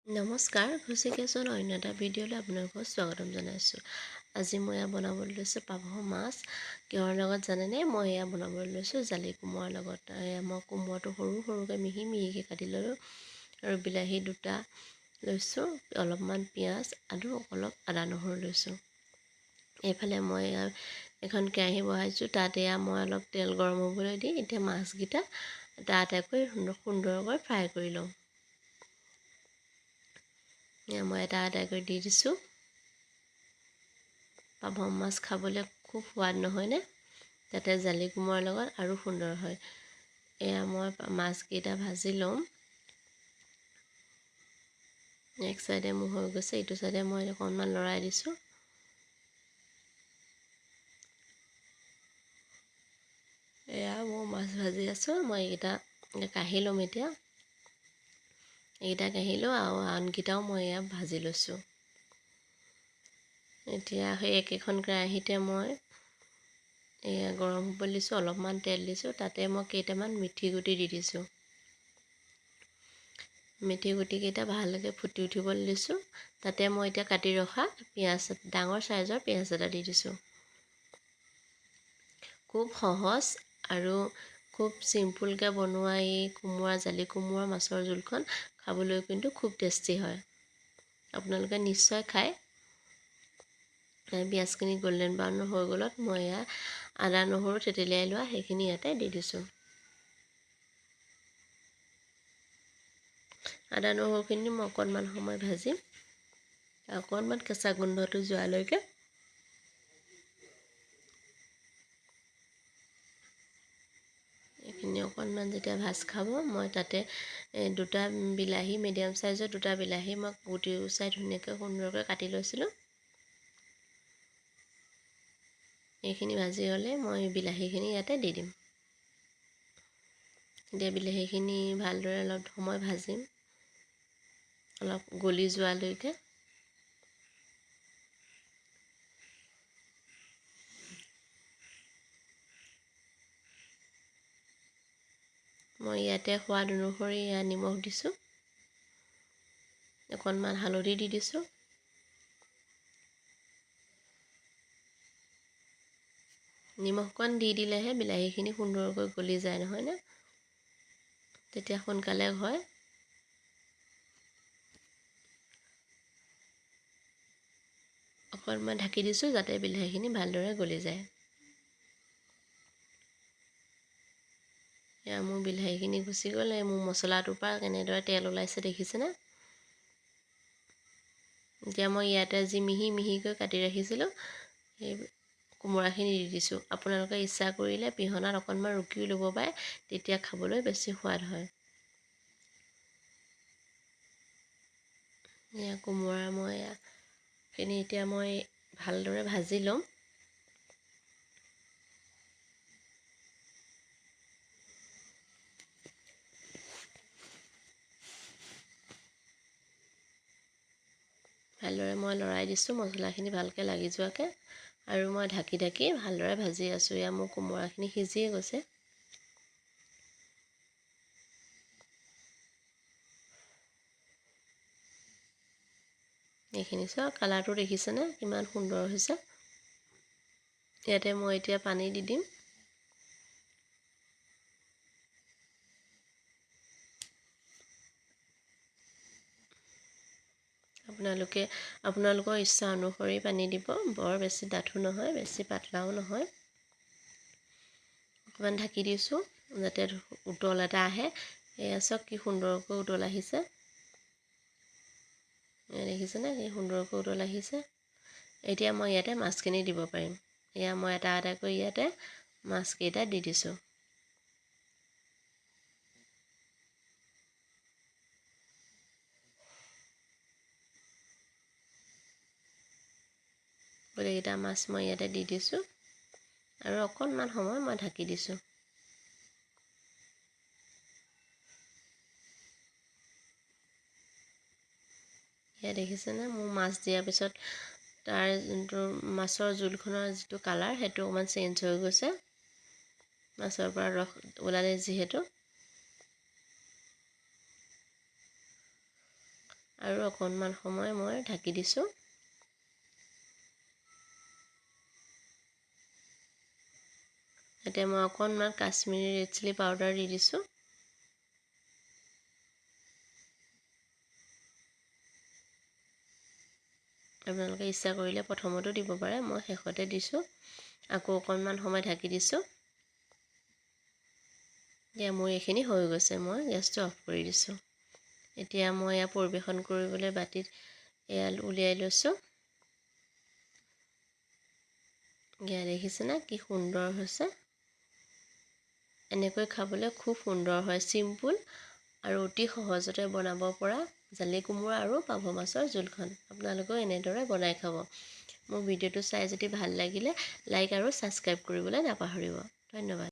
নমস্কাৰ, খুচি কেছৰ অন্য এটা ভিডিঅ'লৈ আপোনালোকক স্বাগতম জনাইছোঁ। আজি মই বনাবলৈ লৈছোঁ পাভ মাছ। কিহৰ লগত জানেনে? মই বনাবলৈ লৈছোঁ জালি কোমোৰাৰ লগত। মই কোমোৰাটো সৰু সৰুকৈ মিহি মিহিকৈ কাটি ল'লোঁ আৰু বিলাহী দুটা লৈছোঁ, অলপমান পিঁয়াজ আৰু অলপ আদা নহৰু লৈছোঁ। এইফালে মই এখন কেৰাহী বহাইছোঁ, তাত মই অলপ তেল গৰম হ'বলৈ দি এতিয়া মাছকেইটা এটা এটাকৈ সুন্দৰকৈ ফ্ৰাই কৰি লওঁ। মই এটা এটাকৈ দি দিছোঁ। পাভ মাছ খাবলৈ খুব সোৱাদ নহয়নে? তাতে জালি কোমোৰাৰ লগত আৰু সুন্দৰ হয়। মই মাছকেইটা ভাজি ল'ম। এক চাইডে মোৰ হৈ গৈছে, এইটো চাইডে মই অকণমান লৰাই দিছোঁ। মই মাছ ভাজি আছোঁ। মই এইকেইটা কাঢ়ি ল'ম এতিয়া। এইকেইটা কাঢ়িলোঁ আৰু আনকেইটাও মই ভাজি লৈছোঁ। এতিয়া সেই একেখন কেৰাহীতে মই গৰম হ'বলৈ দিছোঁ, অলপমান তেল দিছোঁ। তাতে মই কেইটামান মিঠি গুটি দি দিছোঁ। মিঠি গুটিকেইটা ভালকৈ ফুটি উঠিবলৈ দিছোঁ। তাতে মই এতিয়া কাটি ৰখা পিঁয়াজ, ডাঙৰ চাইজৰ পিঁয়াজ এটা দি দিছোঁ। খুব সহজ আৰু খুব চিম্পুলকৈ বনোৱা এই জালি কোমোৰা মাছৰ জোলখন খাবলৈ কিন্তু খুব টেষ্টি হয়। আপোনালোকে নিশ্চয় খায়। পিঁয়াজখিনি গল্ডেন ব্ৰাউন হৈ গ'লত মই আদা নহৰু থেতেলিয়াই লোৱা সেইখিনি ইয়াতে দি দিছোঁ। আদা নহৰুখিনি মই অকণমান সময় ভাজিম, অকণমান কেঁচা গোন্ধটো যোৱালৈকে। এইখিনি অকণমান যেতিয়া ভাজ খাব, মই তাতে দুটা বিলাহী, মিডিয়াম চাইজৰ দুটা বিলাহী মই গুটি গুচাই ধুনীয়াকৈ সুন্দৰকৈ কাটি লৈছিলোঁ। এইখিনি ভাজি হ'লে মই বিলাহীখিনি ইয়াতে দি দিম। এতিয়া বিলাহীখিনি ভালদৰে অলপ সময় ভাজিম, অলপ গলি যোৱালৈকে। মই ইয়াতে সোৱাদ অনুসৰি নিমখ দিছোঁ, অকণমান হালধি দি দিছোঁ। নিমখ অকণ দি দিলেহে বিলাহীখিনি সুন্দৰকৈ গলি যায়, নহয়নে? তেতিয়া সোনকালে হয়। অকণমান ঢাকি দিছোঁ যাতে বিলাহীখিনি ভালদৰে গলি যায়। মোৰ বিলাহীখিনি গুচি গ'ল। মোৰ মছলাটোৰ পৰা কেনেদৰে তেল ওলাইছে দেখিছেনে? এতিয়া মই ইয়াতে যি মিহি মিহিকৈ কাটি ৰাখিছিলোঁ সেই কোমোৰাখিনি দি দিছোঁ। আপোনালোকে ইচ্ছা কৰিলে পিহনাত অকণমান ৰুকিও ল'ব পাৰে, তেতিয়া খাবলৈ বেছি সোৱাদ হয়। কোমোৰা খিনি এতিয়া মই ভালদৰে ভাজি ল'ম। ভালদৰে মই লৰাই দিছোঁ মছলাখিনি ভালকৈ লাগি যোৱাকৈ, আৰু মই ঢাকি ঢাকি ভালদৰে ভাজি আছোঁ। মোৰ কোমোৰাখিনি সিজিয়ে গৈছে। এইখিনি চাওক, কালাৰটো দেখিছেনে কিমান সুন্দৰ হৈছে? ইয়াতে মই এতিয়া পানী দি দিম। আপোনালোকৰ ইচ্ছা অনুসৰি পানী দিব। বৰ বেছি ডাঠো নহয়, বেছি পাতলাও নহয়। অকণমান ঢাকি দিছোঁ যাতে উতল এটা আহে। এয়া চাওক কি সুন্দৰকৈ উতল আহিছে। দেখিছেনে কি সুন্দৰকৈ উতল আহিছে? এতিয়া মই ইয়াতে মাছখিনি দিব পাৰিম। মই এটা এটাকৈ ইয়াতে মাছকেইটা দি দিছোঁ। গোটেইকেইটা মাছ মই ইয়াতে দি দিছোঁ আৰু অকণমান সময় মই ঢাকি দিছোঁ। দেখিছেনে মোৰ মাছ দিয়াৰ পিছত তাৰ যোনটো মাছৰ জোলখনৰ যিটো কালাৰ সেইটো অকণমান চেঞ্জ হৈ গৈছে, মাছৰ পৰা ৰস ওলালে যিহেতু। আৰু অকণমান সময় মই ঢাকি দিছোঁ। এতিয়া মই অকণমান কাশ্মীৰী ৰেড চিলি পাউডাৰ দি দিছোঁ। আপোনালোকে ইচ্ছা কৰিলে প্ৰথমতো দিব পাৰে, মই শেষতে দিছোঁ। আকৌ অকণমান সময় ঢাকি দিছোঁ। এতিয়া মোৰ এইখিনি হৈ গৈছে, মই গেছটো অফ কৰি দিছোঁ। এতিয়া মই এয়া পৰিৱেশন কৰিবলৈ বাতিত এয়া উলিয়াই লৈছোঁ। এয়া দেখিছেনে কি সুন্দৰ হৈছে। এনেকৈ খাবলৈ খুব সুন্দৰ হয়, চিম্পুল আৰু অতি সহজতে বনাব পৰা জালি কোমোৰা আৰু পাভ মাছৰ জোলখন। আপোনালোকেও এনেদৰে বনাই খাব। মোৰ ভিডিঅ'টো চাই যদি ভাল লাগিলে লাইক আৰু ছাবস্ক্ৰাইব কৰিবলৈ নাপাহৰিব। ধন্যবাদ।